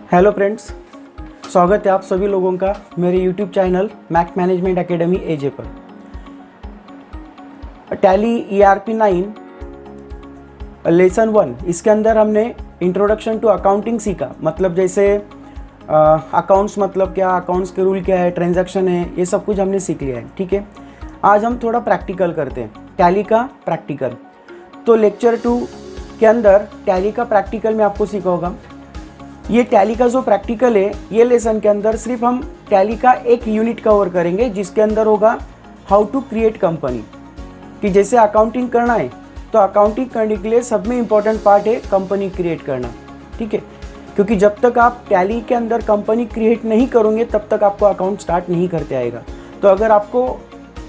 Hello friends, स्वागत है आप सभी लोगों का मेरे YouTube channel Mac management academy AJ पर। टैली ERP9 लेसन 1, इसके अंदर हमने इंट्रोडक्शन टू अकाउंटिंग सीखा। मतलब जैसे अकाउंट्स मतलब क्या, अकाउंट्स के रूल क्या है, ट्रांजैक्शन है, ये सब कुछ हमने सीख लिया है। ठीक है, आज हम थोड़ा प्रैक्टिकल करते हैं, टैली का प्रैक्टिकल। तो लेक्चर 2 के अंदर टैली का प्रैक्टिकल में आपको सीखा होगा। ये टैली का जो प्रैक्टिकल है, ये लेसन के अंदर सिर्फ हम टैली का एक यूनिट कवर करेंगे, जिसके अंदर होगा हाउ टू क्रिएट कंपनी। कि जैसे अकाउंटिंग करना है तो अकाउंटिंग करने के लिए सब में इम्पॉर्टेंट पार्ट है कंपनी क्रिएट करना। ठीक है, क्योंकि जब तक आप टैली के अंदर कंपनी क्रिएट नहीं करोगे तब तक आपको अकाउंट स्टार्ट नहीं करते आएगा। तो अगर आपको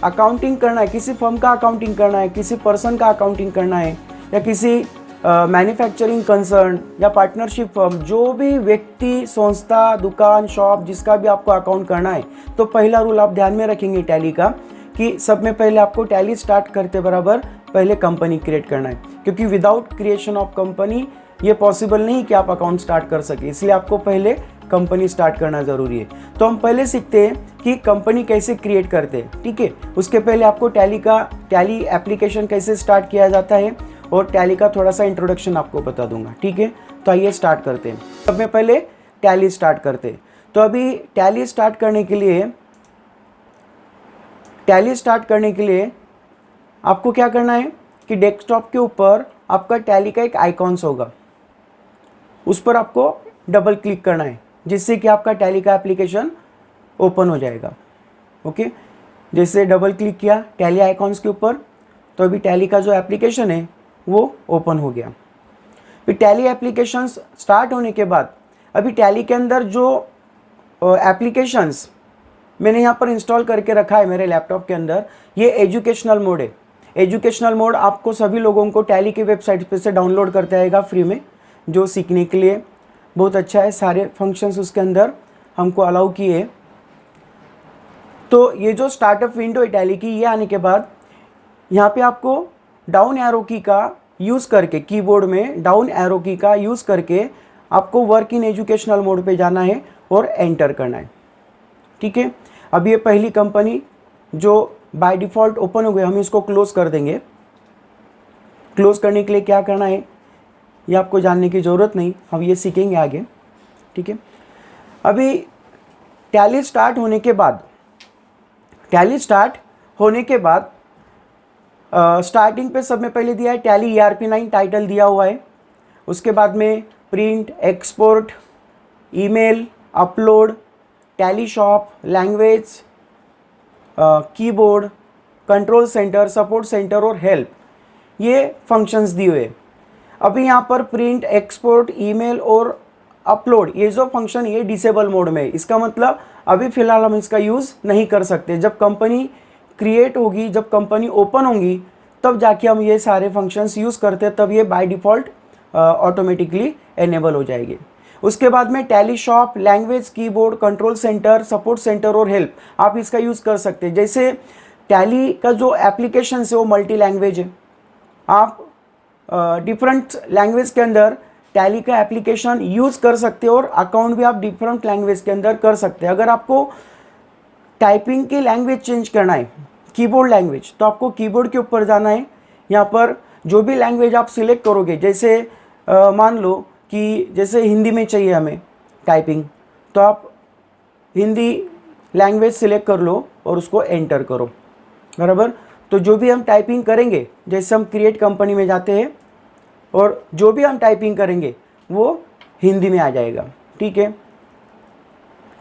अकाउंटिंग करना है, किसी फर्म का अकाउंटिंग करना है, किसी पर्सन का अकाउंटिंग करना है, या किसी मैन्युफैक्चरिंग कंसर्न या पार्टनरशिप फर्म, जो भी व्यक्ति, संस्था, दुकान, शॉप, जिसका भी आपको अकाउंट करना है, तो पहला रूल आप ध्यान में रखेंगे टैली का कि सब में पहले आपको टैली स्टार्ट करते बराबर पहले कंपनी क्रिएट करना है। क्योंकि विदाउट क्रिएशन ऑफ कंपनी ये पॉसिबल नहीं कि आप अकाउंट स्टार्ट कर सके, इसलिए आपको पहले कंपनी स्टार्ट करना ज़रूरी है। तो हम पहले सीखते हैं कि कंपनी कैसे क्रिएट करते हैं। ठीक है, उसके पहले आपको टैली एप्लीकेशन कैसे स्टार्ट किया जाता है और टैली का थोड़ा सा इंट्रोडक्शन आपको बता दूंगा। ठीक है, तो आइए स्टार्ट करते हैं। सब में पहले टैली स्टार्ट करते हैं। तो अभी टैली स्टार्ट करने के लिए आपको क्या करना है कि डेस्कटॉप के ऊपर आपका टैली का एक आइकॉन्स होगा, उस पर आपको डबल क्लिक करना है, जिससे कि आपका टैली का एप्लीकेशन ओपन हो जाएगा। ओके, जैसे डबल क्लिक किया टैली आइकॉन्स के ऊपर, तो अभी टैली का जो एप्लीकेशन है वो ओपन हो गया। फिर टैली एप्लीकेशन स्टार्ट होने के बाद अभी टैली के अंदर जो एप्लीकेशंस मैंने यहाँ पर इंस्टॉल करके रखा है मेरे लैपटॉप के अंदर, ये एजुकेशनल मोड है। एजुकेशनल मोड आपको सभी लोगों को टैली की वेबसाइट पे से डाउनलोड करते आएगा फ्री में, जो सीखने के लिए बहुत अच्छा है। सारे फंक्शंस उसके अंदर हमको अलाउ किए। तो ये जो स्टार्टअप विंडो है टैली की, ये आने के बाद यहाँ पे आपको डाउन एरो की का यूज़ करके, कीबोर्ड में डाउन एरो की का यूज़ करके आपको वर्क इन एजुकेशनल मोड पे जाना है और एंटर करना है। ठीक है, अब ये पहली कंपनी जो बाय डिफ़ॉल्ट ओपन हो गई, हम इसको क्लोज कर देंगे। क्लोज करने के लिए क्या करना है ये आपको जानने की ज़रूरत नहीं, हम ये सीखेंगे आगे। ठीक है, अभी टैली स्टार्ट होने के बाद स्टार्टिंग पे सब में पहले दिया है टैली ERP9 टाइटल दिया हुआ है। उसके बाद में print, export, email, upload, tally shop, language, keyboard, control centre, support centre और हेल्प, ये फंक्शंस दिए हुए। अभी यहाँ पर प्रिंट, एक्सपोर्ट, ईमेल और अपलोड, ये जो फंक्शन ये डिसेबल मोड में है। इसका मतलब अभी फ़िलहाल हम इसका यूज़ नहीं कर सकते। जब कंपनी क्रिएट होगी, जब कंपनी ओपन होगी, तब जाके हम ये सारे फंक्शंस यूज़ करते हैं, तब ये बाय डिफ़ॉल्ट ऑटोमेटिकली एनेबल हो जाएगी। उसके बाद में tally shop, language, keyboard, control centre, support centre और हेल्प, आप इसका यूज़ कर सकते हैं। जैसे टैली का जो एप्लीकेशन है वो मल्टी लैंग्वेज है। आप डिफरेंट लैंग्वेज के अंदर टैली का एप्लीकेशन यूज़ कर सकते हो और अकाउंट भी आप डिफरेंट लैंग्वेज के अंदर कर सकते हैं। अगर आपको टाइपिंग की लैंग्वेज चेंज करना है, कीबोर्ड लैंग्वेज, तो आपको कीबोर्ड के ऊपर जाना है। यहाँ पर जो भी लैंग्वेज आप सिलेक्ट करोगे, जैसे मान लो कि जैसे हिंदी में चाहिए हमें टाइपिंग, तो आप हिंदी लैंग्वेज सिलेक्ट कर लो और उसको एंटर करो, बराबर। तो जो भी हम टाइपिंग करेंगे, जैसे हम क्रिएट कंपनी में जाते हैं और जो भी हम टाइपिंग करेंगे वो हिंदी में आ जाएगा। ठीक है,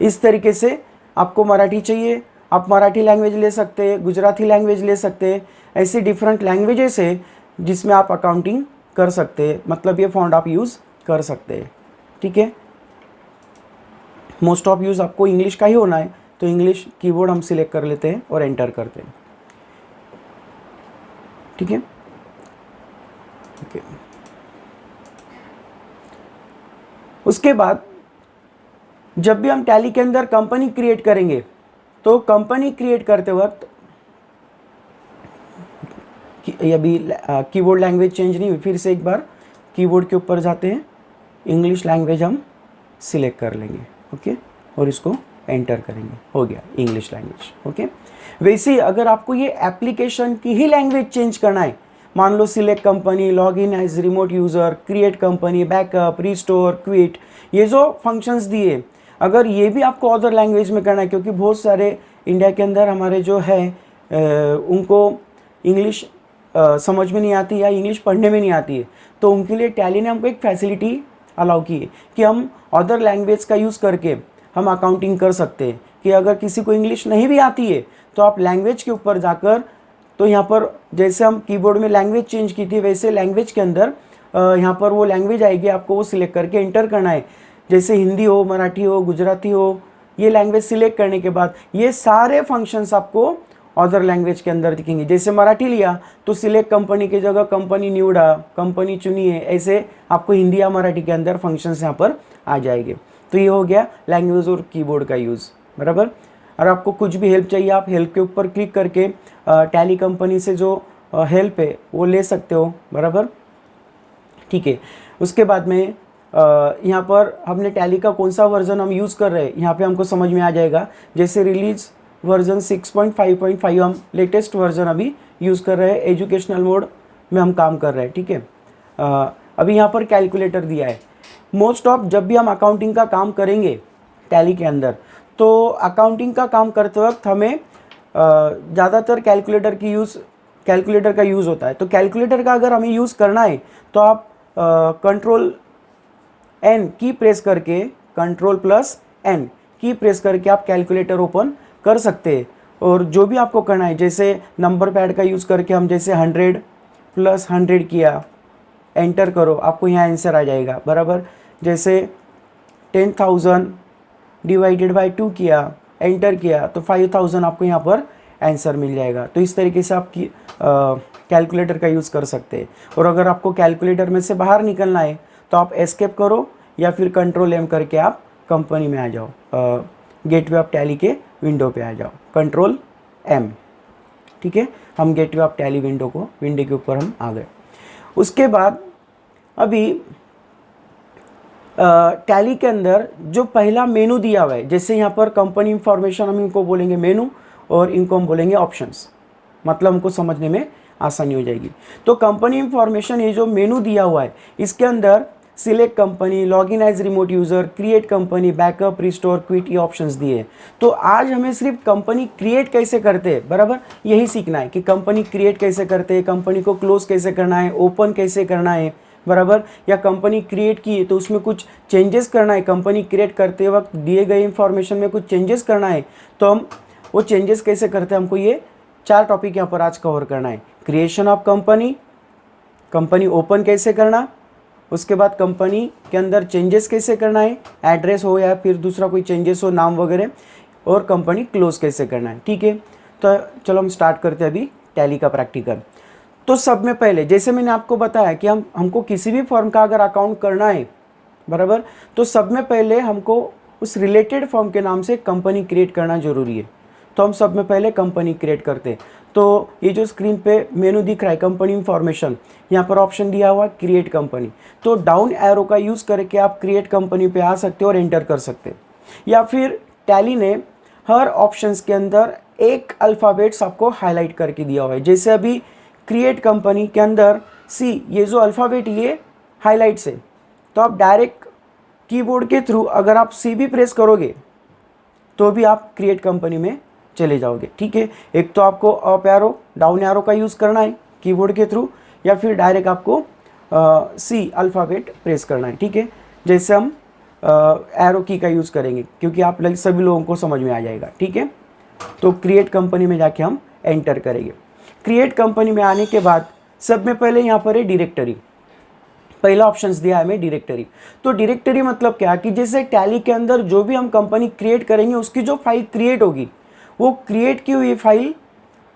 इस तरीके से आपको मराठी चाहिए, आप मराठी लैंग्वेज ले सकते हैं, गुजराती लैंग्वेज ले सकते हैं। ऐसी डिफरेंट लैंग्वेजेस है जिसमें आप अकाउंटिंग कर सकते हैं, मतलब ये फॉन्ट आप यूज़ कर सकते हैं। ठीक है, मोस्ट ऑफ यूज़ आपको इंग्लिश का ही होना है, तो इंग्लिश कीबोर्ड हम सिलेक्ट कर लेते हैं और एंटर करते हैं। ठीक है, ओके। उसके बाद जब भी हम टैली के अंदर कंपनी क्रिएट करेंगे, तो कंपनी क्रिएट करते वक्त अभी कीबोर्ड लैंग्वेज चेंज नहीं हुई, फिर से एक बार कीबोर्ड के ऊपर जाते हैं, इंग्लिश लैंग्वेज हम सिलेक्ट कर लेंगे, ओके, और इसको एंटर करेंगे, हो गया इंग्लिश लैंग्वेज, ओके। वैसे ही अगर आपको ये एप्लीकेशन की ही लैंग्वेज चेंज करना है, मान लो select company, log in as remote user, create company, backup, restore, quit, ये जो फंक्शंस दिए, अगर ये भी आपको अदर लैंग्वेज में करना है, क्योंकि बहुत सारे इंडिया के अंदर हमारे जो है उनको इंग्लिश समझ में नहीं आती या इंग्लिश पढ़ने में नहीं आती है, तो उनके लिए टैली ने हमको एक फैसिलिटी अलाउ की है कि हम अदर लैंग्वेज का यूज़ करके हम अकाउंटिंग कर सकते हैं। कि अगर किसी को इंग्लिश नहीं भी आती है तो आप लैंग्वेज के ऊपर जाकर, तो यहाँ पर जैसे हम कीबोर्ड में लैंग्वेज चेंज की थी, वैसे लैंग्वेज के अंदर यहाँ पर वो लैंग्वेज आएगी, आपको वो सिलेक्ट करके एंटर करना है। जैसे हिंदी हो, मराठी हो, गुजराती हो, ये लैंग्वेज सिलेक्ट करने के बाद ये सारे फंक्शंस आपको अदर लैंग्वेज के अंदर दिखेंगे। जैसे मराठी लिया तो सिलेक्ट कंपनी की जगह कंपनी निवड़ा, कंपनी चुनिए, ऐसे आपको हिंदी या मराठी के अंदर फंक्शंस यहाँ पर आ जाएंगे। तो ये हो गया लैंग्वेज और कीबोर्ड का यूज़, बराबर। और आपको कुछ भी हेल्प चाहिए, आप हेल्प के ऊपर क्लिक करके टैली कंपनी से जो हेल्प है वो ले सकते हो, बराबर, ठीक है। उसके बाद में यहाँ पर हमने टैली का कौन सा वर्जन हम यूज़ कर रहे हैं यहाँ पे हमको समझ में आ जाएगा। जैसे रिलीज वर्जन 6.5.5 हम लेटेस्ट वर्जन अभी यूज़ कर रहे हैं, एजुकेशनल मोड में हम काम कर रहे हैं, ठीक है। अभी यहाँ पर कैलकुलेटर दिया है। मोस्ट ऑफ जब भी हम अकाउंटिंग का काम करेंगे टैली के अंदर, तो अकाउंटिंग का काम करते वक्त हमें ज़्यादातर कैलकुलेटर का यूज़ होता है। तो कैलकुलेटर का अगर हमें यूज़ करना है तो आप कंट्रोल एन की प्रेस करके, कंट्रोल+N की प्रेस करके आप कैलकुलेटर ओपन कर सकते हैं। और जो भी आपको करना है, जैसे नंबर पैड का यूज़ करके हम जैसे 100 + 100 किया, एंटर करो, आपको यहाँ आंसर आ जाएगा, बराबर। जैसे 10,000 / 2 किया, एंटर किया, तो 5,000 आपको यहाँ पर आंसर मिल जाएगा। तो इस तरीके से आप कैलकुलेटर का यूज़ कर सकते हैं। और अगर आपको कैलकुलेटर में से बाहर निकलना है तो आप एस्केप करो या फिर कंट्रोल M करके आप कंपनी में आ जाओ, गेटवे ऑफ टैली के विंडो पे आ जाओ, कंट्रोल M, ठीक है। हम गेटवे ऑफ टैली विंडो के ऊपर हम आ गए। उसके बाद अभी टैली के अंदर जो पहला मेनू दिया हुआ है, जैसे यहाँ पर कंपनी इंफॉर्मेशन हम इनको बोलेंगे मेनू और इनको हम बोलेंगे ऑप्शंस, मतलब हमको समझने में आसानी हो जाएगी। तो कंपनी इंफॉर्मेशन ये जो मेनू दिया हुआ है, इसके अंदर select company, log in as remote user, create company, backup, restore, quit, ये ऑप्शंस दिए। तो आज हमें सिर्फ कंपनी क्रिएट कैसे करते हैं, बराबर, यही सीखना है कि कंपनी क्रिएट कैसे करते हैं, कंपनी को क्लोज कैसे करना है, ओपन कैसे करना है, बराबर। या कंपनी क्रिएट की है तो उसमें कुछ चेंजेस करना है, कंपनी क्रिएट करते वक्त दिए गए इंफॉर्मेशन में कुछ चेंजेस करना है, तो हम वो चेंजेस कैसे करते हैं, हमको ये 4 टॉपिक यहाँ पर आज कवर करना है। क्रिएशन ऑफ कंपनी ओपन कैसे करना, उसके बाद कंपनी के अंदर चेंजेस कैसे करना है, एड्रेस हो या फिर दूसरा कोई चेंजेस हो, नाम वगैरह, और कंपनी क्लोज कैसे करना है, ठीक है। तो चलो हम स्टार्ट करते हैं अभी टैली का प्रैक्टिकल। तो सब में पहले जैसे मैंने आपको बताया कि हमको किसी भी फर्म का अगर अकाउंट करना है, बराबर, तो सब में पहले हमको उस रिलेटेड फर्म के नाम से कंपनी क्रिएट करना ज़रूरी है। तो हम सब में पहले कंपनी क्रिएट करते हैं। तो ये जो स्क्रीन पे मेनू दिख रहा है कंपनी इंफॉर्मेशन, यहाँ पर ऑप्शन दिया हुआ क्रिएट कंपनी, तो डाउन एरो का यूज़ करके आप क्रिएट कंपनी पे आ सकते हो और एंटर कर सकते हैं। या फिर टैली ने हर ऑप्शंस के अंदर एक अल्फ़ाबेट्स आपको हाईलाइट करके दिया हुआ है। जैसे अभी क्रिएट कंपनी के अंदर C, ये जो अल्फ़ाबेट ये हाईलाइट्स है, तो आप डायरेक्ट कीबोर्ड के थ्रू अगर आप C भी प्रेस करोगे तो भी आप क्रिएट कंपनी में चले जाओगे, ठीक है। एक तो आपको अप एरो, डाउन एरो का यूज़ करना है कीबोर्ड के थ्रू, या फिर डायरेक्ट आपको C अल्फ़ाबेट प्रेस करना है, ठीक है। जैसे हम एरो की का यूज़ करेंगे क्योंकि आप सभी लोगों को समझ में आ जाएगा, ठीक है। तो क्रिएट कंपनी में जाके हम एंटर करेंगे। क्रिएट कंपनी में आने के बाद सब में पहले यहाँ पर है डायरेक्टरी, पहला ऑप्शंस दिया है हमें डायरेक्टरी। तो डायरेक्टरी मतलब क्या कि जैसे टैली के अंदर जो भी हम कंपनी क्रिएट करेंगे उसकी जो फाइल क्रिएट होगी, वो क्रिएट की हुई file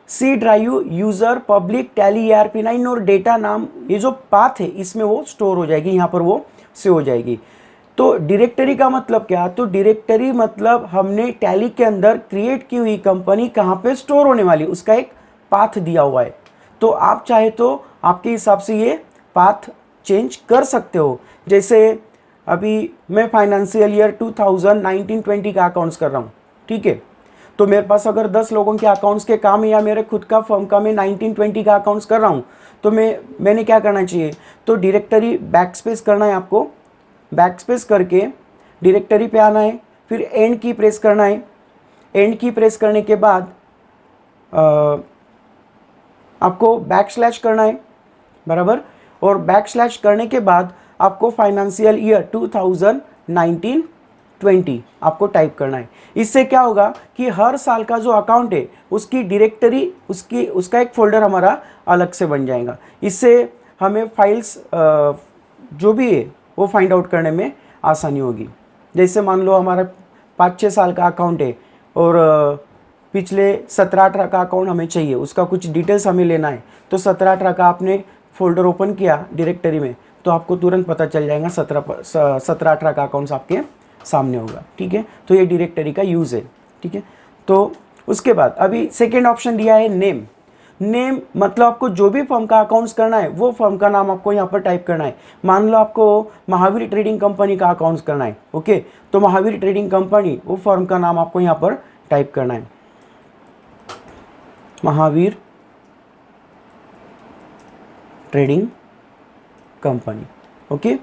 C drive, user, public, tally ERP9 और डेटा नाम, ये जो पाथ है इसमें वो स्टोर हो जाएगी, यहाँ पर वो सेव हो जाएगी। तो डायरेक्टरी का मतलब क्या, तो डायरेक्टरी मतलब हमने टैली के अंदर क्रिएट की हुई कंपनी कहाँ पे स्टोर होने वाली, उसका एक पाथ दिया हुआ है। तो आप चाहे तो आपके हिसाब से ये पाथ चेंज कर सकते हो। जैसे अभी मैं फाइनेंशियल ईयर 2019-20 का अकाउंट्स कर रहा हूँ, ठीक है। तो मेरे पास अगर 10 लोगों के अकाउंट्स के काम है या मेरे खुद का फर्म का मैं 19-20 का अकाउंट्स कर रहा हूँ, तो मैंने क्या करना चाहिए, तो डायरेक्टरी बैक स्पेस करना है आपको। बैक स्पेस करके डायरेक्टरी पे आना है, फिर एंड की प्रेस करना है। एंड की प्रेस करने के बाद आपको बैक स्लैश करना है, बराबर। और बैक स्लैश करने के बाद आपको फाइनेंशियल ईयर 2019-20 आपको टाइप करना है। इससे क्या होगा कि हर साल का जो अकाउंट है उसकी डायरेक्टरी, उसका एक फोल्डर हमारा अलग से बन जाएगा। इससे हमें फाइल्स जो भी है वो फाइंड आउट करने में आसानी होगी। जैसे मान लो हमारा 5-6 साल का अकाउंट है और पिछले 17-18 का अकाउंट हमें चाहिए, उसका कुछ डिटेल्स हमें लेना है, तो 17-18 का आपने फोल्डर ओपन किया डायरेक्टरी में, तो आपको तुरंत पता चल जाएगा 17-18 का अकाउंट्स आपके सामने होगा, ठीक है। तो ये डायरेक्टरी का यूज़ है, ठीक है। तो उसके बाद अभी सेकेंड ऑप्शन दिया है नेम। नेम मतलब आपको जो भी फर्म का अकाउंट्स करना है वो फर्म का नाम आपको यहाँ पर टाइप करना है। मान लो आपको महावीर ट्रेडिंग कंपनी का अकाउंट्स करना है, ओके, तो महावीर ट्रेडिंग कंपनी वो फर्म का नाम आपको यहाँ पर टाइप करना है, Mahavir trading company, okay,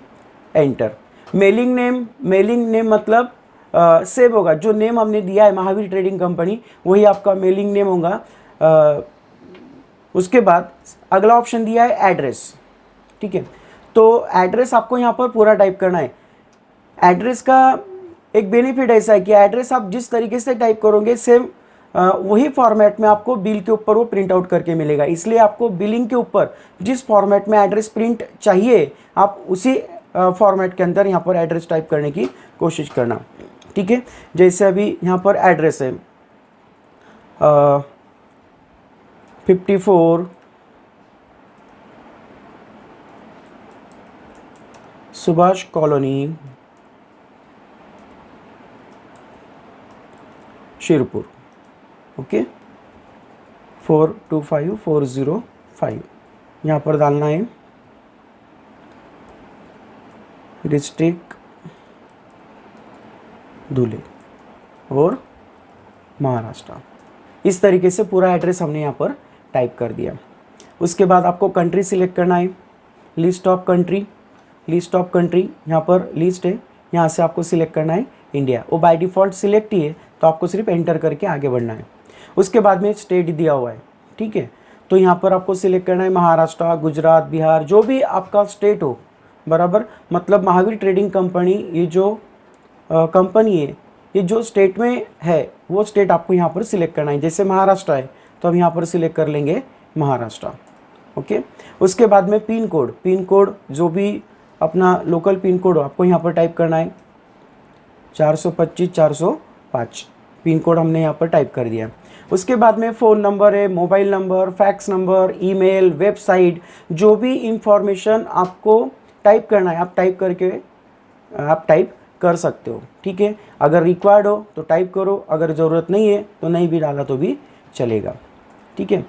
enter. Mailing name मतलब सेव होगा, जो नेम हमने दिया है महावीर ट्रेडिंग कंपनी वही आपका मेलिंग नेम होगा। उसके बाद अगला ऑप्शन दिया है एड्रेस, ठीक है। तो एड्रेस आपको यहाँ पर पूरा टाइप करना है। एड्रेस का एक बेनिफिट ऐसा है कि एड्रेस आप जिस तरीके से टाइप करोगे सेम वही फॉर्मेट में आपको बिल के ऊपर वो प्रिंट आउट करके मिलेगा। इसलिए आपको बिलिंग के ऊपर जिस फॉर्मेट में एड्रेस प्रिंट चाहिए आप उसी फॉर्मेट के अंदर यहाँ पर एड्रेस टाइप करने की कोशिश करना, ठीक है। जैसे अभी यहाँ पर एड्रेस है 54 सुभाष कॉलोनी शिरपुर, ओके, 425405 यहाँ पर डालना है। डिस्ट्रिक्ट धुले और महाराष्ट्र, इस तरीके से पूरा एड्रेस हमने यहाँ पर टाइप कर दिया। उसके बाद आपको कंट्री सिलेक्ट करना है। लिस्ट ऑफ कंट्री यहाँ पर लिस्ट है, यहाँ से आपको सिलेक्ट करना है इंडिया। वो बाय डिफ़ॉल्ट सिलेक्ट ही है, तो आपको सिर्फ एंटर करके आगे बढ़ना है। उसके बाद में स्टेट दिया हुआ है, ठीक है। तो यहाँ पर आपको सिलेक्ट करना है महाराष्ट्र, गुजरात, बिहार, जो भी आपका स्टेट हो, बराबर। मतलब महावीर ट्रेडिंग कंपनी ये जो कंपनी है ये जो स्टेट में है वो स्टेट आपको यहाँ पर सिलेक्ट करना है। जैसे महाराष्ट्र है तो हम यहाँ पर सिलेक्ट कर लेंगे महाराष्ट्र, ओके। उसके बाद में पिन कोड जो भी अपना लोकल पिन कोड हो आपको यहाँ पर टाइप करना है। 425-405 पिन कोड हमने यहाँ पर टाइप कर दिया। उसके बाद में फ़ोन नंबर है, mobile number, fax number, email, website, जो भी इंफॉर्मेशन आपको टाइप करना है आप टाइप कर सकते हो, ठीक है। अगर रिक्वायर्ड हो तो टाइप करो, अगर ज़रूरत नहीं है तो नहीं भी डाला तो भी चलेगा, ठीक है।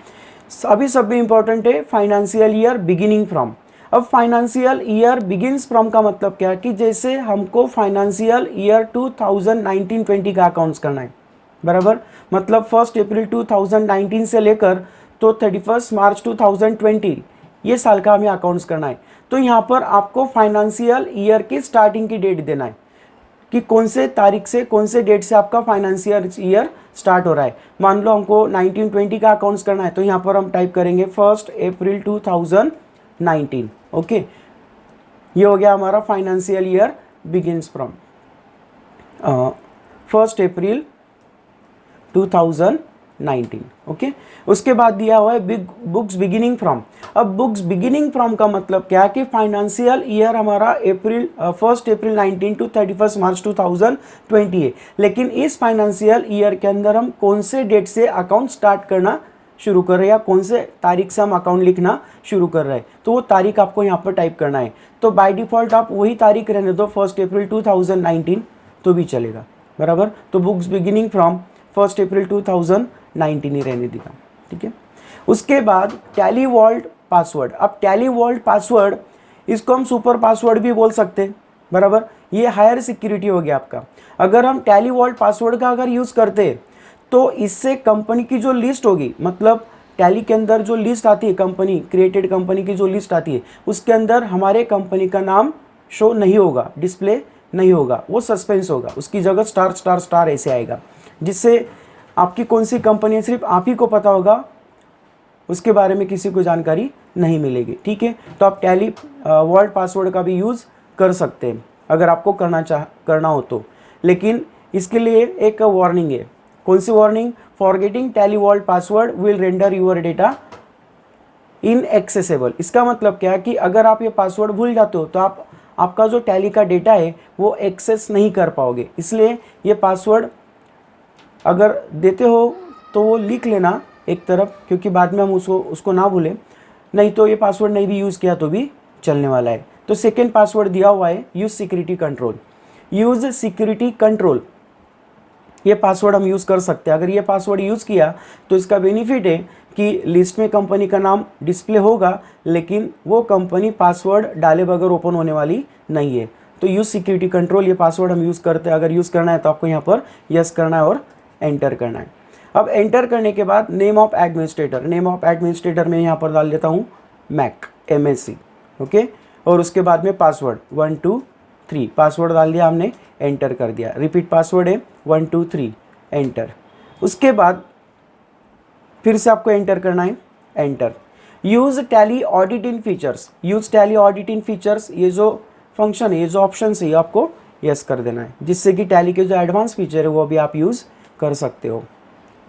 अभी सब भी इंपॉर्टेंट है फाइनेंशियल ईयर बिगिनिंग फ्रॉम। अब फाइनेंशियल ईयर बिगिंस फ्रॉम का मतलब क्या है कि जैसे हमको फाइनेंशियल ईयर 2019-20 का अकाउंट्स करना है, बराबर। मतलब 1 अप्रैल 2019 से लेकर तो 31 मार्च 2020 ये साल का हमें अकाउंट्स करना है। तो यहाँ पर आपको फाइनेंशियल ईयर की स्टार्टिंग की डेट देना है कि कौन से तारीख से कौन से डेट से आपका फाइनेंशियल ईयर स्टार्ट हो रहा है। मान लो हमको 19-20 का अकाउंट्स करना है तो यहाँ पर हम टाइप करेंगे 1 अप्रैल 2019, ओके। ये हो गया हमारा financial year begins from 1 April 2019, okay. उसके बाद दिया हुआ है बुक्स बिगिनिंग फ्रॉम। अब बुक्स बिगिनिंग फ्रॉम का मतलब क्या है कि फाइनेंशियल ईयर हमारा 1 अप्रैल 19 टू 31 मार्च 2020 है, लेकिन इस फाइनेंशियल ईयर के अंदर हम कौन से डेट से अकाउंट स्टार्ट करना शुरू कर रहे हैं या कौन से तारीख से हम अकाउंट लिखना शुरू कर रहे हैं, तो वो तारीख आपको यहाँ पर टाइप करना है। तो बाय डिफ़ॉल्ट आप वही तारीख रहने दो 1 अप्रैल 2019 तो भी चलेगा, बराबर। तो बुक्स बिगिनिंग फ्रॉम 1 अप्रैल 2019 ही रहने देगा, ठीक है। उसके बाद टैली वॉल्ट पासवर्ड। अब टैली वॉल्ट पासवर्ड इसको हम सुपर पासवर्ड भी बोल सकते हैं, बराबर। ये हायर सिक्योरिटी हो गया आपका। अगर हम टैली वॉल्ट पासवर्ड का अगर यूज़ करते तो इससे कंपनी की जो लिस्ट होगी, मतलब टैली के अंदर जो लिस्ट आती है, कंपनी क्रिएटेड कंपनी की जो लिस्ट आती है, उसके अंदर हमारे कंपनी का नाम शो नहीं होगा, डिस्प्ले नहीं होगा, वो सस्पेंस होगा, उसकी जगह स्टार स्टार स्टार ऐसे आएगा, जिससे आपकी कौन सी कंपनी है सिर्फ आप ही को पता होगा, उसके बारे में किसी को जानकारी नहीं मिलेगी। ठीक है, तो आप टैली वॉल्ट पासवर्ड का भी यूज़ कर सकते हैं अगर आपको करना हो तो। लेकिन इसके लिए एक वार्निंग है। कौन सी warning? Forgetting Tally vault password will render your data inaccessible. इसका मतलब क्या है कि अगर आप ये पासवर्ड भूल जाते हो तो आपका जो टैली का डेटा है वो एक्सेस नहीं कर पाओगे। इसलिए ये पासवर्ड अगर देते हो तो वो लिख लेना एक तरफ, क्योंकि बाद में हम उसको ना भूलें, नहीं तो ये पासवर्ड नहीं भी यूज़ किया तो भी चलने वाला है। तो सेकेंड पासवर्ड दिया हुआ है use security control. Use security control, ये पासवर्ड हम यूज़ कर सकते हैं। अगर ये पासवर्ड यूज़ किया तो इसका बेनिफिट है कि लिस्ट में कंपनी का नाम डिस्प्ले होगा, लेकिन वो कंपनी पासवर्ड डाले बगैर ओपन होने वाली नहीं है। तो यूज़ सिक्योरिटी कंट्रोल, ये पासवर्ड हम यूज़ करते हैं। अगर यूज़ करना है तो आपको यहाँ पर यस करना है और एंटर करना है। अब एंटर करने के बाद name of administrator, name of administrator में यहाँ पर डाल देता हूँ मैक MSC, ओके। और उसके बाद में पासवर्ड 1 2 3, पासवर्ड डाल दिया हमने, एंटर कर दिया। रिपीट पासवर्ड है 1 2 3, एंटर। उसके बाद फिर से आपको एंटर करना है, एंटर। यूज़ टैली ऑडिट इन फीचर्स, यूज़ टैली ऑडिट इन फीचर्स, ये जो फंक्शन है, ये जो ऑप्शन है, ये आपको यस कर देना है, जिससे कि टैली के जो एडवांस फीचर है वो भी आप यूज़ कर सकते हो।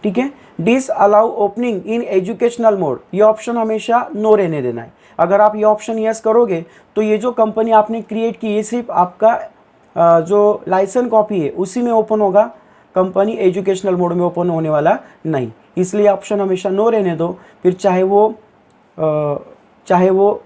ठीक है। Disallow opening in educational mode, ये ऑप्शन हमेशा नो रहने देना है। अगर आप ये ऑप्शन यस करोगे तो ये जो कंपनी आपने क्रिएट की ये सिर्फ आपका जो लाइसेंस कॉपी है उसी में ओपन होगा, कंपनी एजुकेशनल मोड में ओपन होने वाला नहीं। इसलिए ऑप्शन हमेशा नो रहने दो, फिर चाहे वो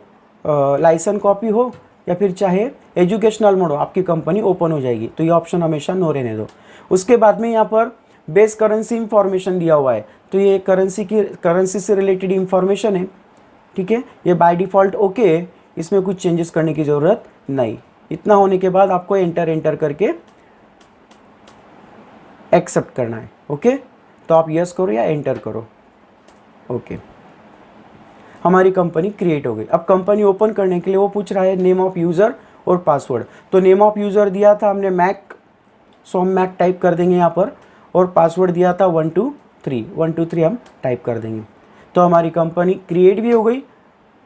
लाइसेंस कॉपी हो या फिर चाहे एजुकेशनल मोड हो, आपकी कंपनी ओपन हो जाएगी। तो ये ऑप्शन हमेशा नो रहने दो। उसके बाद में यहाँ पर बेस करेंसी इंफॉर्मेशन दिया हुआ है, तो ये करेंसी से रिलेटेड इंफॉर्मेशन है। ठीक है, ये बाय डिफ़ॉल्ट ओके है, इसमें कुछ चेंजेस करने की ज़रूरत नहीं। इतना होने के बाद आपको एंटर करके एक्सेप्ट करना है। ओके, तो आप यस करो या एंटर करो। ओके, हमारी कंपनी क्रिएट हो गई। अब कंपनी ओपन करने के लिए वो पूछ रहा है नेम ऑफ यूज़र और पासवर्ड। तो नेम ऑफ यूज़र दिया था हमने मैक, सो हम मैक टाइप कर देंगे यहाँ पर, और पासवर्ड दिया था 1 2 3, 1 2 3 हम टाइप कर देंगे। तो हमारी कंपनी क्रिएट भी हो गई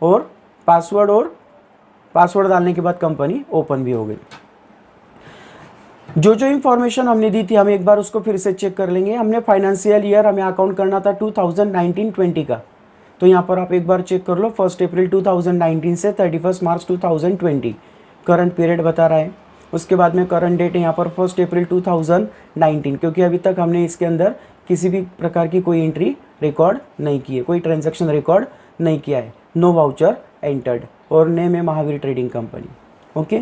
और पासवर्ड डालने के बाद कंपनी ओपन भी हो गई। जो इन्फॉर्मेशन हमने दी थी हम एक बार उसको फिर से चेक कर लेंगे। हमने फाइनेंशियल ईयर हमें अकाउंट करना था 2019-20 का, तो यहाँ पर आप एक बार चेक कर लो। 1 अप्रैल 2019 से 31 मार्च 2020 करंट पीरियड बता रहा है। उसके बाद में करंट डेट है यहाँ पर 1 अप्रैल 2019, क्योंकि अभी तक हमने इसके अंदर किसी भी प्रकार की कोई एंट्री रिकॉर्ड नहीं की है, कोई ट्रांजैक्शन रिकॉर्ड नहीं किया है। नो वाउचर एंटर्ड, और नेम है महावीर ट्रेडिंग कंपनी। ओके,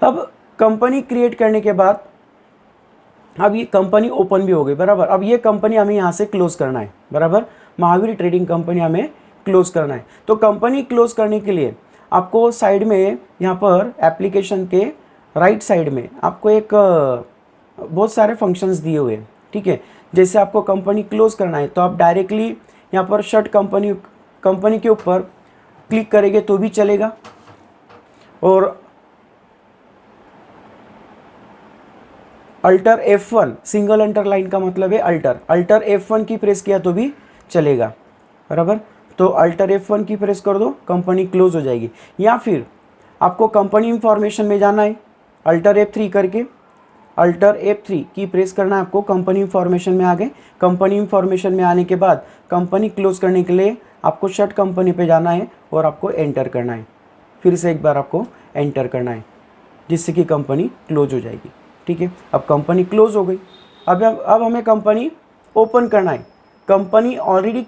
अब कंपनी क्रिएट करने के बाद अब ये कंपनी ओपन भी हो गई, बराबर। अब ये कंपनी हमें यहाँ से क्लोज करना है, बराबर। महावीर ट्रेडिंग कंपनी हमें क्लोज करना है। तो कंपनी क्लोज करने के लिए आपको साइड में यहाँ पर एप्लीकेशन के राइट साइड में आपको एक बहुत सारे फंक्शंस दिए हुए हैं। ठीक है, जैसे आपको कंपनी क्लोज करना है तो आप डायरेक्टली यहाँ पर शट कंपनी के ऊपर क्लिक करेंगे तो भी चलेगा, और अल्टर F1, सिंगल अंडरलाइन का मतलब है अल्टर F1 की प्रेस किया तो भी चलेगा, बराबर। तो अल्टर F1 की प्रेस कर दो, कंपनी क्लोज हो जाएगी। या फिर आपको कंपनी इंफॉर्मेशन में जाना है, अल्टर F3 करके अल्टर F3 की प्रेस करना है आपको। कंपनी इंफॉर्मेशन में आ गए। कंपनी इंफॉर्मेशन में आने के बाद कंपनी क्लोज करने के लिए आपको शट कंपनी पे जाना है और आपको एंटर करना है। फिर से एक बार आपको एंटर करना है, जिससे कि कंपनी क्लोज हो जाएगी। ठीक है, अब कंपनी क्लोज हो गई। अब हमें कंपनी ओपन करना है। कंपनी ऑलरेडी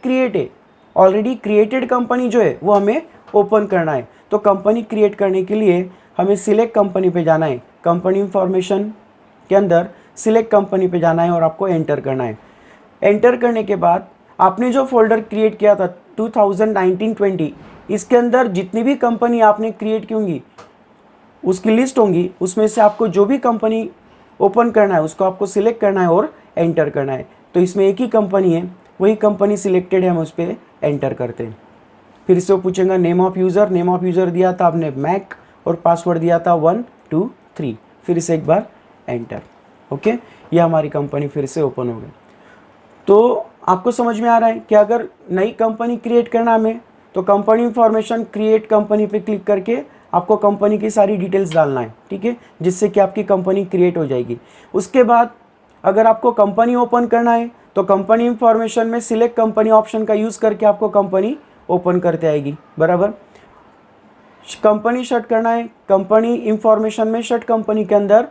क्रिएटेड कंपनी जो है वो हमें ओपन करना है। तो कंपनी क्रिएट करने के लिए हमें सिलेक्ट कंपनी पे जाना है। कंपनी इंफॉर्मेशन के अंदर सिलेक्ट कंपनी पे जाना है और आपको एंटर करना है। एंटर करने के बाद आपने जो फोल्डर क्रिएट किया था 2019-20, इसके अंदर जितनी भी कंपनी आपने क्रिएट की होंगी उसकी लिस्ट होंगी, उसमें से आपको जो भी कंपनी ओपन करना है उसको आपको सिलेक्ट करना है और एंटर करना है। तो इसमें एक ही कंपनी है, वही कंपनी सिलेक्टेड है, हम उस पर एंटर करते हैं। फिर से वो पूछेगा name of user, name of user दिया था आपने मैक और पासवर्ड दिया था 1 2 3, फिर से एक बार एंटर। ओके, ये हमारी कंपनी फिर से ओपन हो गई। तो आपको समझ में आ रहा है कि अगर नई कंपनी क्रिएट करना हमें, तो कंपनी इंफॉर्मेशन क्रिएट कंपनी पे क्लिक करके आपको कंपनी की सारी डिटेल्स डालना है, ठीक है, जिससे कि आपकी कंपनी क्रिएट हो जाएगी। उसके बाद अगर आपको कंपनी ओपन करना है तो कंपनी इंफॉर्मेशन में सिलेक्ट कंपनी ऑप्शन का यूज़ करके आपको कंपनी ओपन करते आएगी, बराबर। कंपनी शट करना है, कंपनी इंफॉर्मेशन में शट कंपनी के अंदर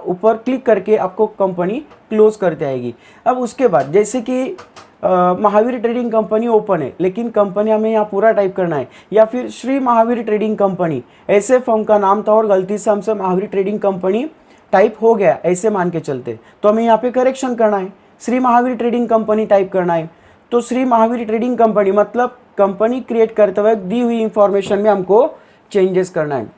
ऊपर क्लिक करके आपको कंपनी क्लोज करते आएगी। अब उसके बाद जैसे कि महावीर ट्रेडिंग कंपनी ओपन है, लेकिन कंपनी हमें यहाँ पूरा टाइप करना है, या फिर श्री महावीर ट्रेडिंग कंपनी ऐसे फर्म का नाम था और गलती से हमसे महावीर ट्रेडिंग कंपनी टाइप हो गया, ऐसे मान के चलते, तो हमें यहाँ पे करेक्शन करना है, Shri Mahavir trading company type करना है। तो श्री महावीर ट्रेडिंग कंपनी मतलब कंपनी क्रिएट करते वक्त दी हुई इंफॉर्मेशन में हमको चेंजेस करना है।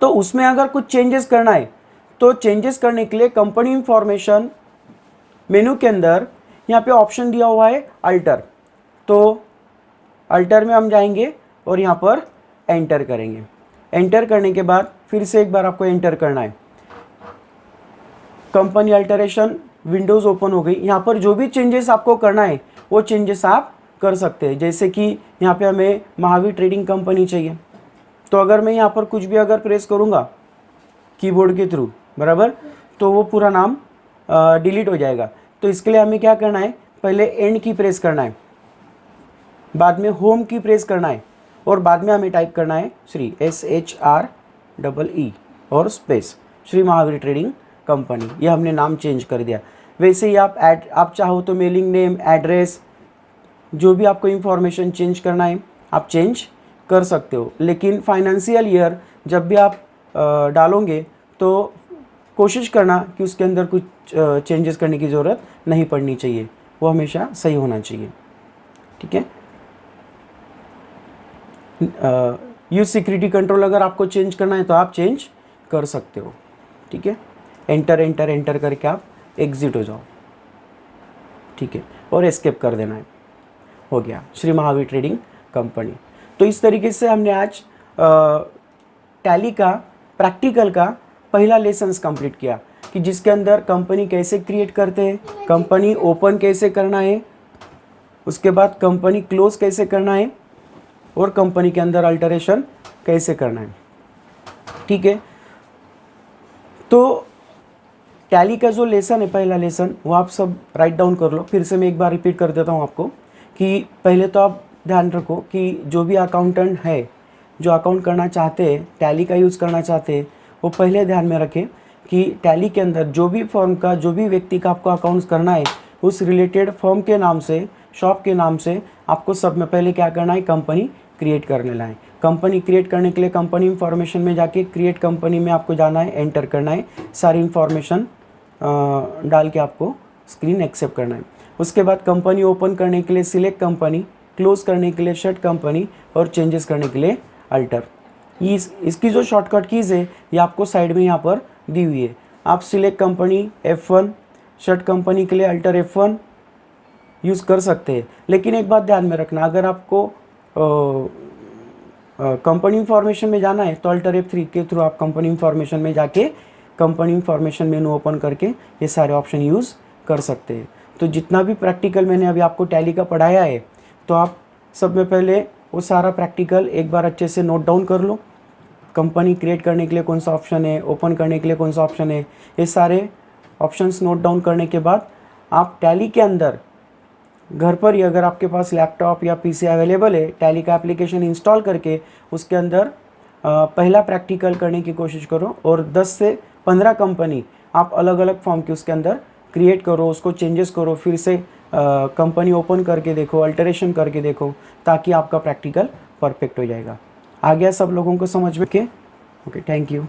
तो उसमें अगर कुछ चेंजेस करना है तो चेंजेस करने के लिए कंपनी इंफॉर्मेशन मेनू के अंदर यहाँ पे ऑप्शन दिया हुआ है अल्टर। तो अल्टर में हम जाएंगे और यहाँ पर एंटर करेंगे। एंटर करने के बाद फिर से एक बार आपको एंटर करना है। कंपनी अल्टरेशन विंडोज़ ओपन हो गई। यहाँ पर जो भी चेंजेस आपको करना है वो चेंजेस आप कर सकते हैं। जैसे कि यहाँ पे हमें महावीर ट्रेडिंग कंपनी चाहिए, तो अगर मैं यहाँ पर कुछ भी अगर प्रेस करूँगा कीबोर्ड के थ्रू, बराबर, तो वो पूरा नाम डिलीट हो जाएगा। तो इसके लिए हमें क्या करना है, पहले एंड की प्रेस करना है, बाद में होम की प्रेस करना है और बाद में हमें टाइप करना है श्री SHREE और space Shri Mahavir trading company. ये हमने नाम चेंज कर दिया। वैसे ही आप चाहो तो मेलिंग नेम, एड्रेस, जो भी आपको इंफॉर्मेशन चेंज करना है आप चेंज कर सकते हो। लेकिन फाइनेंशियल ईयर जब भी आप डालोगे तो कोशिश करना कि उसके अंदर कुछ चेंजेस करने की ज़रूरत नहीं पड़नी चाहिए, वो हमेशा सही होना चाहिए, ठीक है। यूज सिक्योरिटी कंट्रोल अगर आपको चेंज करना है तो आप चेंज कर सकते हो, ठीक है। एंटर एंटर एंटर करके आप एग्जिट हो जाओ, ठीक है, और एस्केप कर देना है। हो गया श्री महावीर ट्रेडिंग कंपनी। तो इस तरीके से हमने आज टैली का प्रैक्टिकल का पहला लेसन्स कंप्लीट किया कि जिसके अंदर कंपनी कैसे क्रिएट करते हैं, कंपनी ओपन कैसे करना है, उसके बाद कंपनी क्लोज कैसे करना है और कंपनी के अंदर अल्टरेशन कैसे करना है, ठीक है। तो टैली का जो लेसन है, पहला लेसन, वो आप सब राइट डाउन कर लो। फिर से मैं एक बार रिपीट कर देता हूँ आपको कि पहले तो आप ध्यान रखो कि जो भी अकाउंटेंट है, जो अकाउंट करना चाहते हैं, टैली का यूज़ करना चाहते हैं, वो पहले ध्यान में रखें कि टैली के अंदर जो भी फर्म का, जो भी व्यक्ति का आपको अकाउंट्स करना है, उस रिलेटेड फर्म के नाम से, शॉप के नाम से आपको सब में पहले क्या करना है, कंपनी क्रिएट करने लाएँ। कंपनी क्रिएट करने के लिए कंपनी इंफॉर्मेशन में जाके क्रिएट कंपनी में आपको जाना है, एंटर करना है, सारी इंफॉर्मेशन डाल के आपको स्क्रीन एक्सेप्ट करना है। उसके बाद कंपनी ओपन करने के लिए सिलेक्ट कंपनी, क्लोज करने के लिए शट कंपनी और चेंजेस करने के लिए अल्टर। इसकी जो शॉर्टकट कीज़ है ये आपको साइड में यहाँ पर दी हुई है। आप select company F1, shut company के लिए अल्टर F1 यूज़ कर सकते हैं। लेकिन एक बात ध्यान में रखना, अगर आपको कंपनी इंफॉर्मेशन में जाना है तो अल्टर F3 के थ्रू आप कंपनी इंफॉर्मेशन में जाके कंपनी इंफॉर्मेशन मेनू ओपन करके ये सारे ऑप्शन यूज़ कर सकते हैं। तो जितना भी प्रैक्टिकल मैंने अभी आपको टैली का पढ़ाया है, तो आप सब में पहले वो सारा प्रैक्टिकल एक बार अच्छे से नोट डाउन कर लो। कंपनी क्रिएट करने के लिए कौन सा ऑप्शन है, ओपन करने के लिए कौन सा ऑप्शन है, ये सारे ऑप्शंस नोट डाउन करने के बाद आप टैली के अंदर घर पर ही, अगर आपके पास लैपटॉप या पीसी अवेलेबल है, टैली का एप्लीकेशन इंस्टॉल करके उसके अंदर पहला प्रैक्टिकल करने की कोशिश करो और 10 से 15 कंपनी आप अलग अलग फॉर्म के उसके अंदर क्रिएट करो, उसको चेंजेस करो, फिर से कंपनी ओपन करके देखो, अल्टरेशन करके देखो, ताकि आपका प्रैक्टिकल परफेक्ट हो जाएगा। आ गया सब लोगों को समझ में के? Okay, thank you.